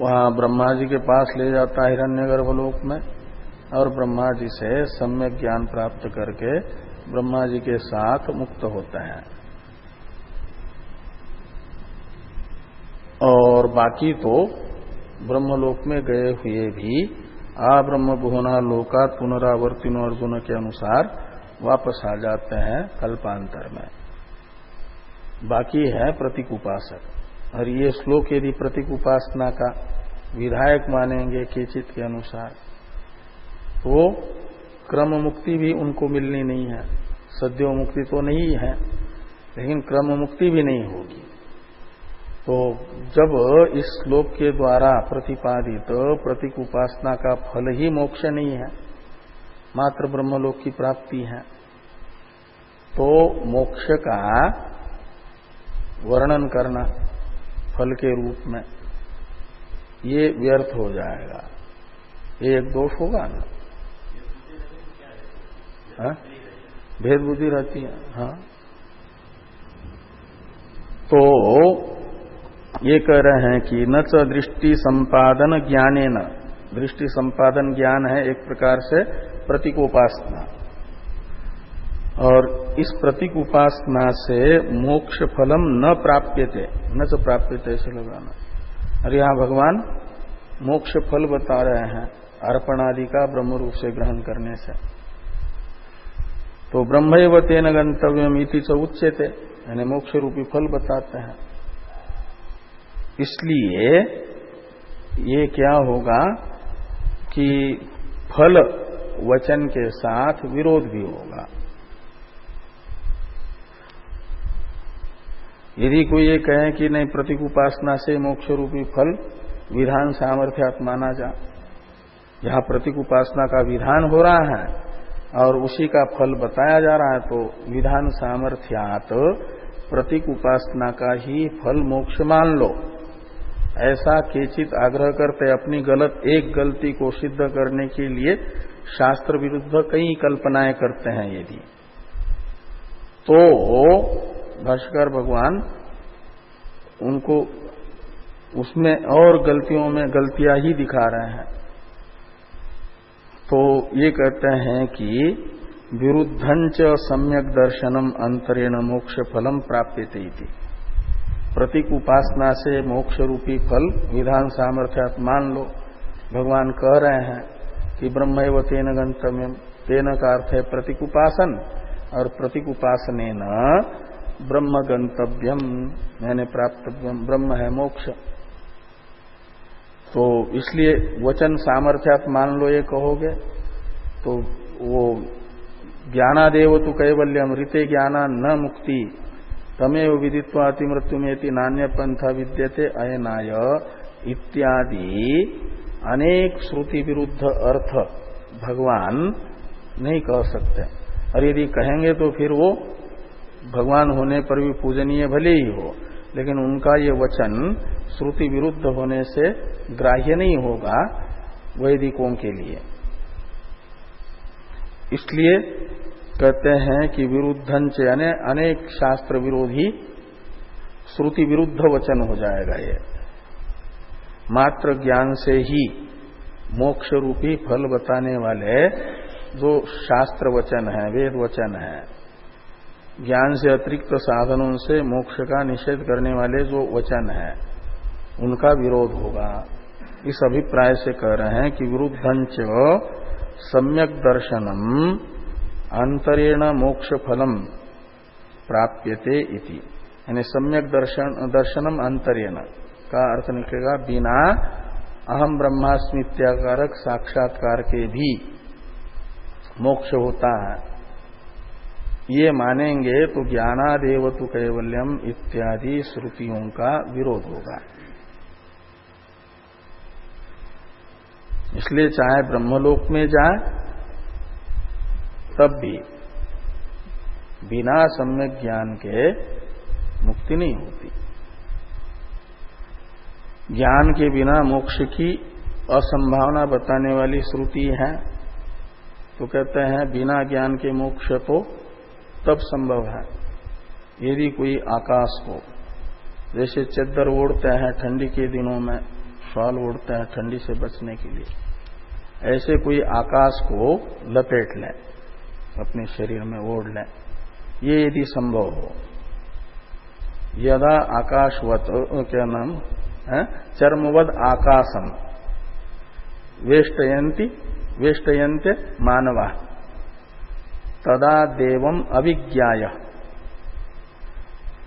वहां ब्रह्मा जी के पास ले जाता है हिरण्यगर्भ लोक में, और ब्रह्मा जी से सम्यक ज्ञान प्राप्त करके ब्रह्मा जी के साथ मुक्त होते हैं। और बाकी तो ब्रह्मलोक में गए हुए भी आ ब्रह्म भुवना लोकात पुनरावर्तिनो अर्जुन के अनुसार वापस आ जाते हैं कल्पांतर में। बाकी है प्रतीक उपासक। और ये श्लोक यदि प्रतीक उपासना का विधायक मानेंगे केचित के अनुसार, तो क्रम मुक्ति भी उनको मिलनी नहीं है। सद्यो मुक्ति तो नहीं है, लेकिन क्रम मुक्ति भी नहीं होगी। तो जब इस श्लोक के द्वारा प्रतिपादित प्रतीक उपासना का फल ही मोक्ष नहीं है, मात्र ब्रह्मलोक की प्राप्ति है, तो मोक्ष का वर्णन करना फल के रूप में ये व्यर्थ हो जाएगा। ये एक दोष होगा ना। हाँ? भेद बुद्धि रहती है। हाँ, तो ये कह रहे हैं कि न च दृष्टि संपादन ज्ञाने न, दृष्टि संपादन ज्ञान है एक प्रकार से प्रतीकोपासना, और इस प्रतीक उपासना से मोक्ष फलम न प्राप्यते, न च प्राप्यते ऐसे लगाना। और यहाँ भगवान मोक्ष फल बता रहे हैं अर्पणादि का ब्रह्म रूप से ग्रहण करने से। तो ब्रह्मैव तेन गंतव्यम इति च उच्यते, यानी मोक्ष रूपी फल बताते हैं। इसलिए ये क्या होगा कि फल वचन के साथ विरोध भी होगा। यदि कोई ये कहे कि नहीं प्रतीक उपासना से मोक्ष रूपी फल विधान सामर्थ्यात माना जा। जहां प्रतीक उपासना का विधान हो रहा है और उसी का फल बताया जा रहा है, तो विधान सामर्थ्यात प्रतीक उपासना का ही फल मोक्ष मान लो, ऐसा केचित आग्रह करते अपनी एक गलती को सिद्ध करने के लिए शास्त्र विरुद्ध कई कल्पनाएं करते हैं। यदि तो भाष्कर भगवान उनको उसमें और गलतियों में गलतियां ही दिखा रहे हैं। तो ये कहते हैं कि विरुद्धंच सम्यक दर्शनम अंतरेण मोक्ष फलम प्राप्यते इति। प्रतीक उपासना से मोक्ष रूपी फल विधान सामर्थ्यात मान लो। भगवान कह रहे हैं कि ब्रह्मैव तेन गंतव्यम, तेन का अर्थ है प्रतीक उपासन, और प्रतीक उपासनेन ब्रह्म गंतव्यम यानी प्राप्तव्यम, ब्रह्म है मोक्ष। तो इसलिए वचन सामर्थ्यात मान लो ये कहोगे तो वो ज्ञानादेव तु कैवल्यम ऋते ज्ञाना न मुक्ति तमेव विदित्वा अति मृत्यु में नान्य पंथ विद्यते अयनाय इत्यादि अनेक श्रुति विरुद्ध अर्थ भगवान नहीं कह सकते। और यदि कहेंगे तो फिर वो भगवान होने पर भी पूजनीय भले ही हो, लेकिन उनका ये वचन श्रुति विरुद्ध होने से ग्राह्य नहीं होगा वैदिकों के लिए। इसलिए कहते हैं कि विरुद्धंच यानी अनेक शास्त्र विरोधी श्रुति विरुद्ध वचन हो जाएगा। ये मात्र ज्ञान से ही मोक्ष रूपी फल बताने वाले जो शास्त्र वचन है, वेद वचन है, ज्ञान से अतिरिक्त साधनों से मोक्ष का निषेध करने वाले जो वचन है, उनका विरोध होगा। इस अभिप्राय से कह रहे हैं कि विरुद्धंच सम्यक दर्शनम अंतरेण मोक्ष फलम प्राप्यते इति। यानी सम्यक दर्शनम अंतरेण का अर्थ निकलेगा बिना अहम ब्रह्मास्मि इत्याकारक साक्षात्कार के भी मोक्ष होता है, ये मानेंगे तो ज्ञानादेव तु कैवल्यम इत्यादि श्रुतियों का विरोध होगा। इसलिए चाहे ब्रह्मलोक में जाए तब भी बिना सम्यक ज्ञान के मुक्ति नहीं होती। ज्ञान के बिना मोक्ष की असंभावना बताने वाली श्रुति है। तो कहते हैं बिना ज्ञान के मोक्ष तो तब संभव है यदि कोई आकाश हो, जैसे चद्दर ओढ़ते हैं ठंडी के दिनों में, शॉल ओढ़ते हैं ठंडी से बचने के लिए, ऐसे कोई आकाश को लपेट लें, अपने शरीर में ओढ़ लें, ये यदि संभव हो। यदा आकाशवत क्या नाम है, चर्मवद आकाशम वेष्टयन्ते मानवा तदा देवम अभिज्ञाय।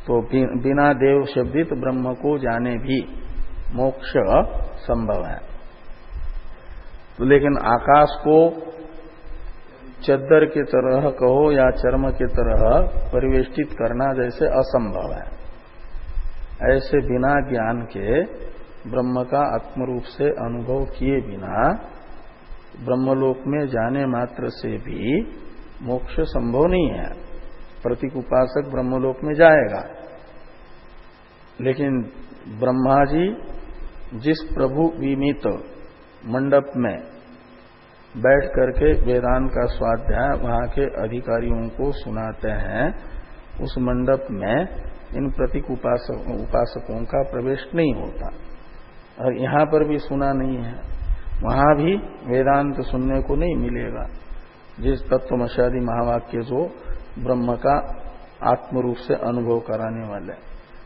तो बिना देव शब्दित ब्रह्म को जाने भी मोक्ष संभव है। तो लेकिन आकाश को चद्दर की तरह कहो या चर्म की तरह परिवेष्टित करना जैसे असंभव है, ऐसे बिना ज्ञान के ब्रह्म का आत्म रूप से अनुभव किए बिना ब्रह्मलोक में जाने मात्र से भी मोक्ष संभव नहीं है। प्रतीक उपासक ब्रह्मलोक में जाएगा, लेकिन ब्रह्मा जी जिस प्रभु विमित मंडप में बैठ करके वेदांत का स्वाध्याय वहां के अधिकारियों को सुनाते हैं, उस मंडप में इन प्रतीक उपासकों का प्रवेश नहीं होता। और यहां पर भी सुना नहीं है, वहां भी वेदांत सुनने को नहीं मिलेगा। जिस तत्वमशादी महावाक्य जो ब्रह्म का आत्म रूप से अनुभव कराने वाले,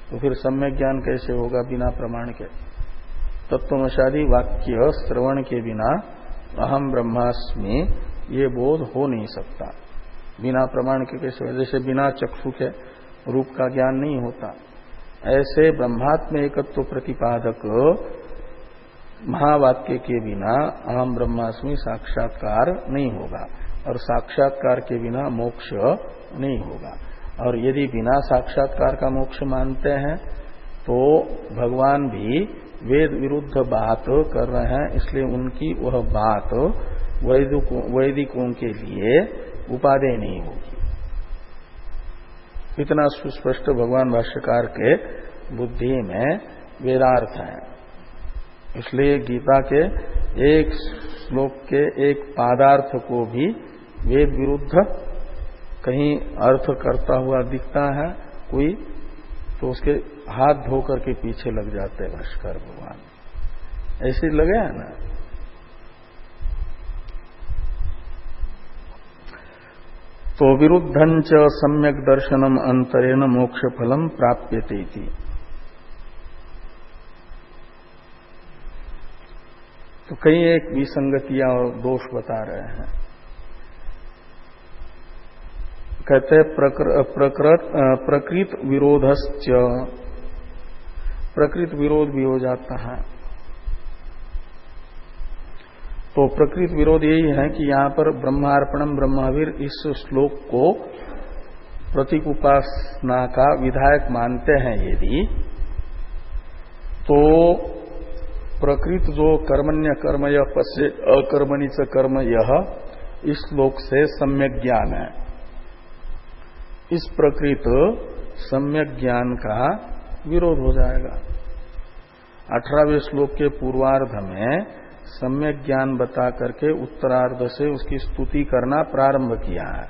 तो फिर सम्यक ज्ञान कैसे होगा बिना प्रमाण के? तत्वमशादी वाक्य श्रवण के बिना अहम ब्रह्मास्मि ये बोध हो नहीं सकता। बिना प्रमाण के कैसे? जैसे बिना चक्षु के रूप का ज्ञान नहीं होता, ऐसे ब्रह्मात्म एकत्व प्रतिपादक महावाक्य के बिना अहम ब्रह्मास्मि साक्षात्कार नहीं होगा, और साक्षात्कार के बिना मोक्ष नहीं होगा। और यदि बिना साक्षात्कार का मोक्ष मानते हैं तो भगवान भी वेद विरुद्ध बात कर रहे हैं, इसलिए उनकी वह बात वैदिकों के लिए उपादेय नहीं होगी। इतना सुस्पष्ट भगवान भाष्यकार के बुद्धि में वेदार्थ है। इसलिए गीता के एक श्लोक के एक पादार्थ को भी वेद विरुद्ध कहीं अर्थ करता हुआ दिखता है कोई, तो उसके हाथ धोकर के पीछे लग जाते हैं भाष्यकार भगवान। ऐसे लगे है ना। तो विरुद्धं च सम्यक दर्शनम अंतरेण मोक्ष फलम प्राप्यते इति। तो कई एक विसंगतियां और दोष बता रहे हैं। कहते प्रकृत विरोधश्च, प्रकृत विरोध भी हो जाता है। तो प्रकृत विरोध यही है कि यहां पर ब्रह्मार्पणम ब्रह्मावीर इस श्लोक को प्रतीक उपासना का विधायक मानते हैं यदि, तो प्रकृत जो कर्मण्य कर्म यह पश्य अकर्मणि च कर्म यह इस श्लोक से सम्यक ज्ञान है। इस प्रकृत सम्यक ज्ञान का विरोध हो जाएगा। 18वें श्लोक के पूर्वार्ध में सम्यक ज्ञान बता करके उत्तरार्ध से उसकी स्तुति करना प्रारंभ किया है।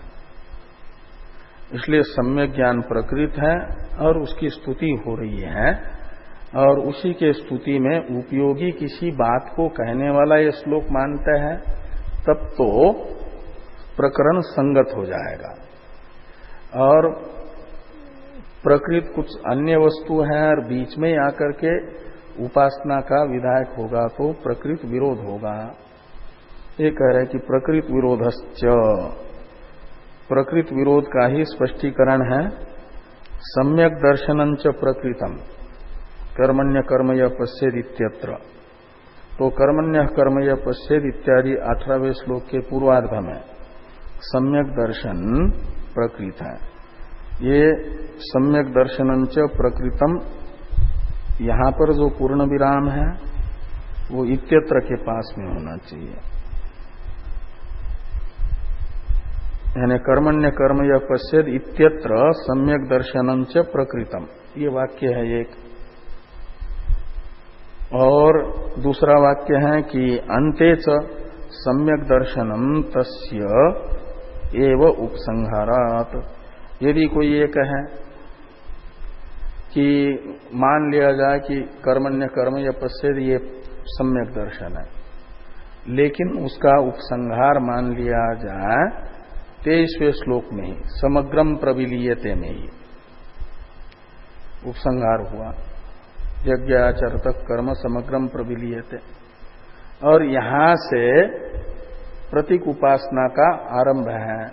इसलिए सम्यक ज्ञान प्रकृत है और उसकी स्तुति हो रही है, और उसी के स्तुति में उपयोगी किसी बात को कहने वाला ये श्लोक मानते हैं, तब तो प्रकरण संगत हो जाएगा। और प्रकृत कुछ अन्य वस्तु है और बीच में आकर के उपासना का विधायक होगा तो प्रकृत विरोध होगा। ये कह रहे हैं कि प्रकृत विरोधश्च, प्रकृत विरोध का ही स्पष्टीकरण है। सम्यक दर्शनं च प्रकृतम कर्मण्य कर्म यह पश्येद इत्यत्र। तो कर्मण्य कर्म यह पश्येद इत्यादि 18वें श्लोक के पूर्वार्ध में सम्यक दर्शन प्रकृत है। ये सम्यक दर्शनं च प्रकृतम, यहां पर जो पूर्ण विराम है वो इत्यत्र के पास में होना चाहिए। यानी कर्मण्य कर्म यह पश्येद इत्यत्र सम्यक दर्शनं च प्रकृतम, ये वाक्य है एक। और दूसरा वाक्य है कि अन्ते च सम्यक दर्शनम तस्य एव उपसंहारात। यदि कोई ये कहे कि मान लिया जाए कि कर्मण्य कर्म या पश्येद ये सम्यक दर्शन है, लेकिन उसका उपसंहार मान लिया जाए 23वें श्लोक में ही समग्रम प्रविलीयते में ही उपसंहार हुआ, यज्ञाचरतः कर्म समग्रम प्रविलीयते। और यहां से प्रतीक उपासना का आरंभ है।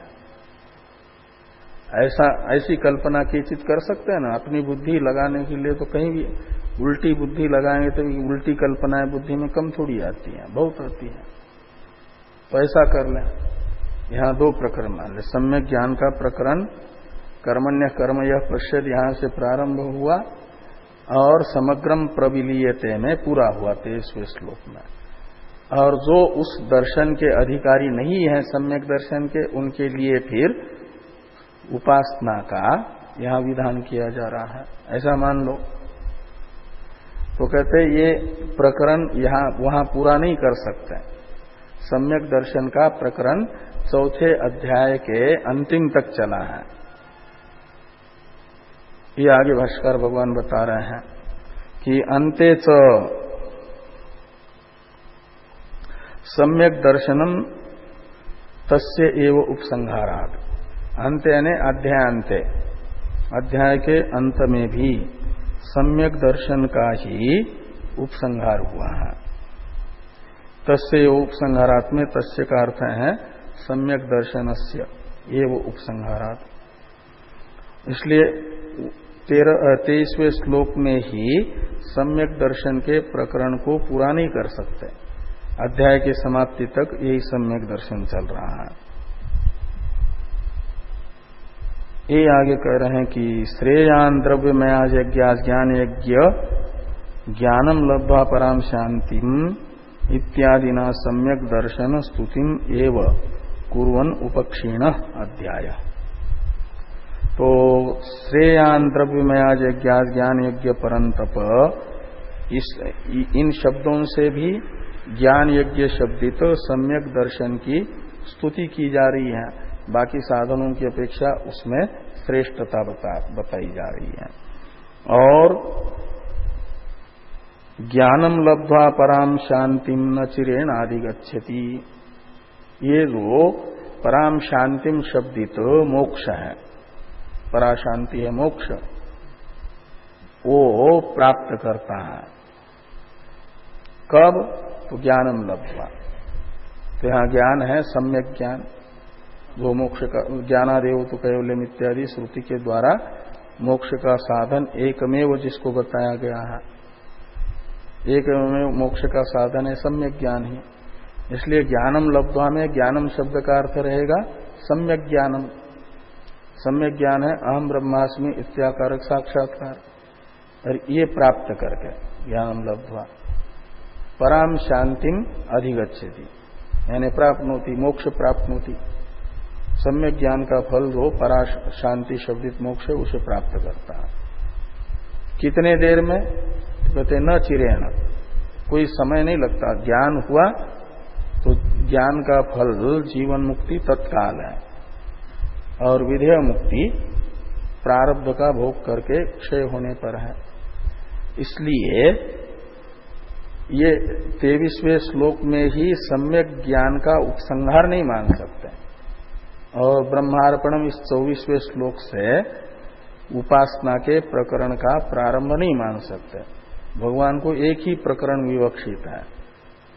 ऐसी कल्पना कीचित कर सकते हैं ना अपनी बुद्धि लगाने के लिए। तो कहीं भी उल्टी बुद्धि लगाएंगे तो उल्टी कल्पनाएं बुद्धि में कम थोड़ी आती हैं, बहुत आती हैं। तो ऐसा कर लें। यहां दो प्रकरण मान ले। सम्यक ज्ञान का प्रकरण कर्मण्य कर्म यह पश्येद यहां से प्रारंभ हुआ और समग्रम प्रविलीयते में पूरा हुआ 23वें श्लोक में। और जो उस दर्शन के अधिकारी नहीं है सम्यक दर्शन के, उनके लिए फिर उपासना का यहां विधान किया जा रहा है, ऐसा मान लो। तो कहते ये प्रकरण यहां वहां पूरा नहीं कर सकते। सम्यक दर्शन का प्रकरण 4थे अध्याय के अंतिम तक चला है। ये आगे भाष्यकार भगवान बता रहे हैं कि अन्ते च सम्यक दर्शनम तस्य एव उपसंहारात्। अंत यानी अध्यायांते, अध्याय के अंत में भी सम्यक दर्शन का ही उपसंहार हुआ है। तस्य उपसंहारात् में तस्य का अर्थ है सम्यक दर्शनस्य एव उपसंहारात्। इसलिए 23वें श्लोक में ही सम्यक दर्शन के प्रकरण को पूरा नहीं कर सकते। अध्याय की समाप्ति तक यही सम्यक दर्शन चल रहा है। ये आगे कह रहे हैं कि श्रेयान द्रव्यमया यज्ञ ज्ञान यज्ञ ज्ञानम लब्ध्वा पराम शांतिम इत्यादिना सम्यक दर्शन स्तुतिम एव कुर्वन् उपक्षीण अध्याय। तो श्रेयान द्रव्यमया यज्ञ ज्ञान यज्ञ परंतप इन शब्दों से भी ज्ञान यज्ञ शब्दित सम्यक दर्शन की स्तुति की जा रही है। बाकी साधनों की अपेक्षा उसमें श्रेष्ठता बताई जा रही है। और ज्ञानम लब्ध्वा पराम शांतिम न चिरेण आदिगच्छति, ये जो पराम शांतिम शब्दित मोक्ष है, परा शांति है मोक्ष, वो प्राप्त करता है। कब? तो ज्ञानम लब्ध्वा। तो यहां ज्ञान है सम्यक ज्ञान, जो मोक्ष का ज्ञानादेव तो कैवल्यम इत्यादि श्रुति के द्वारा मोक्ष का साधन एकमेव जिसको बताया गया है, एकमेव मोक्ष का साधन है सम्यक ज्ञान ही। इसलिए ज्ञानम लब्ध्वा में ज्ञानम शब्द का अर्थ रहेगा सम्यक ज्ञानम। सम्यक ज्ञान है अहम ब्रह्मास्मि इत्याकारक साक्षात्कार, और ये प्राप्त करके ज्ञानम लब्ध्वा पराम शांतिम अधिगच्छति, यानी प्राप्नोति मोक्ष प्राप्नोति। सम्यक ज्ञान का फल जो परा शांति शब्दित मोक्ष है उसे प्राप्त करता है। कितने देर में? तो कहते न चिरेण, कोई समय नहीं लगता। ज्ञान हुआ तो ज्ञान का फल जीवन मुक्ति तत्काल है, और विधेय मुक्ति प्रारब्ध का भोग करके क्षय होने पर है। इसलिए ये 23वें श्लोक में ही सम्यक ज्ञान का उपसंहार नहीं मान सकते, और ब्रह्मार्पणम इस 24वें श्लोक से उपासना के प्रकरण का प्रारंभ नहीं मान सकते। भगवान को एक ही प्रकरण विवक्षित है,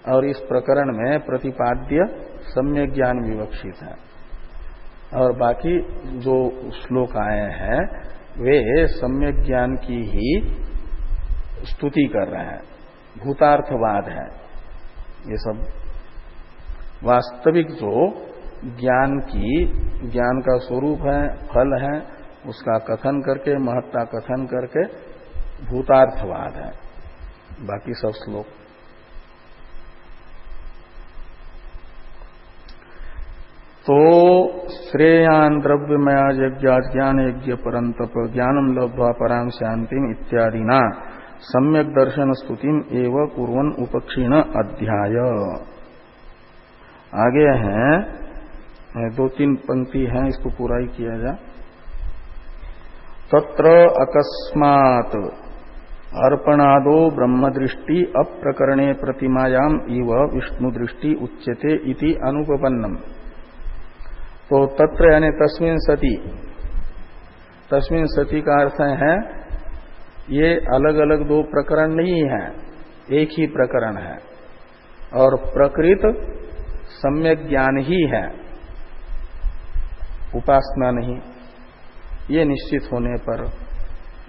और इस प्रकरण में प्रतिपाद्य सम्यक ज्ञान विवक्षित है, और बाकी जो श्लोक आए हैं वे सम्यक ज्ञान की ही स्तुति कर रहे हैं। भूतार्थवाद है ये सब। वास्तविक जो ज्ञान का स्वरूप है, फल है, उसका कथन करके, महत्ता कथन करके भूतार्थवाद है बाकी सब श्लोक। तो श्रेयान द्रव्यमया यज्ञ ज्ञान यज्ञ परंतप ज्ञानम लब्ध्वा पराम शांतिम इत्यादिना सम्यक दर्शन स्तुतिम एव कुर्वन् उपक्षीण अध्याय। आगे हैं 2-3 पंक्ति हैं, इसको पूरा ही किया जाए। तत्र अकस्मात् अर्पणादो ब्रह्मदृष्टि अप्रकरणे प्रतिमायाम इव विष्णु दृष्टि उच्यते इति अनुपपन्नम। तो तत्र यानी तस्मिन् सति, तस्मिन् सति का अर्थ है ये अलग अलग 2 प्रकरण नहीं है, एक ही प्रकरण है, और प्रकृत सम्यक ज्ञान ही है, उपासना नहीं। ये निश्चित होने पर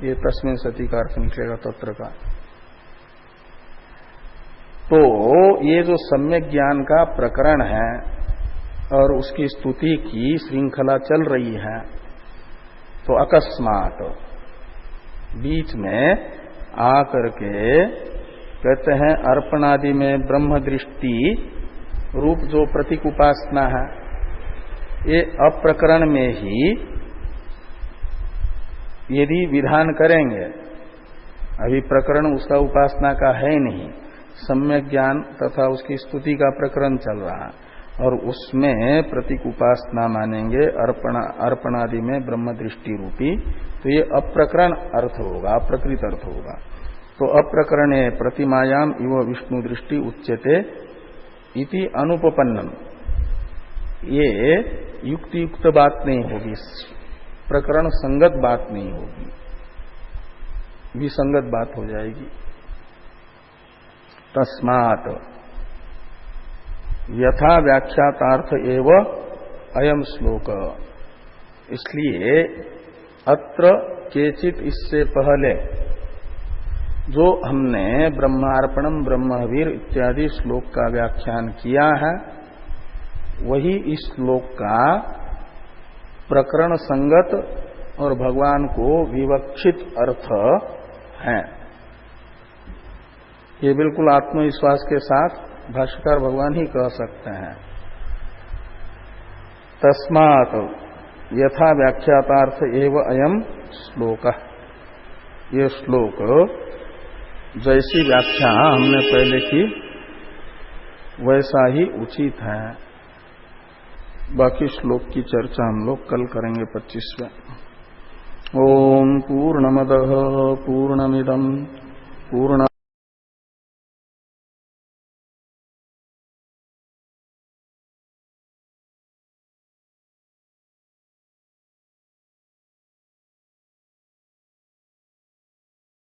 ये तस्मिन् सति का अर्थ निकलेगा तत्र का। तो ये जो सम्यक ज्ञान का प्रकरण है और उसकी स्तुति की श्रृंखला चल रही है, तो अकस्मात बीच में आकर के कहते हैं अर्पण आदि में ब्रह्म दृष्टि रूप जो प्रतीक उपासना है, ये अप्रकरण में ही यदि विधान करेंगे, अभी प्रकरण उसका उपासना का है नहीं, सम्यक ज्ञान तथा उसकी स्तुति का प्रकरण चल रहा, और उसमें प्रतीक उपासना मानेंगे अर्पण आदि में ब्रह्म दृष्टि रूपी, तो ये अप्रकरण अर्थ होगा, अप्रकृत अर्थ होगा। तो अप्रकरणे प्रतिमायाम इव विष्णु दृष्टि उच्यते इति अनुपपन्नम, ये युक्ति युक्त बात नहीं होगी, प्रकरण संगत बात नहीं होगी, विसंगत बात हो जाएगी। तस्मात् यथा व्याख्यातार्थ एव अयम श्लोक, इसलिए अत्र केचित इससे पहले जो हमने ब्रह्मार्पणम ब्रह्मवीर इत्यादि श्लोक का व्याख्यान किया है, वही इस श्लोक का प्रकरण संगत और भगवान को विवक्षित अर्थ हैं। ये बिल्कुल आत्मविश्वास के साथ भाष्यकार भगवान ही कह सकते हैं। तस्मात् यथा व्याख्यातार्थ एव अयम श्लोक, ये श्लोक जैसी व्याख्या हमने पहले की वैसा ही उचित है। बाकी श्लोक की चर्चा हम लोग कल करेंगे 25वें। ओम पूर्णमदः पूर्णमिदं पूर्ण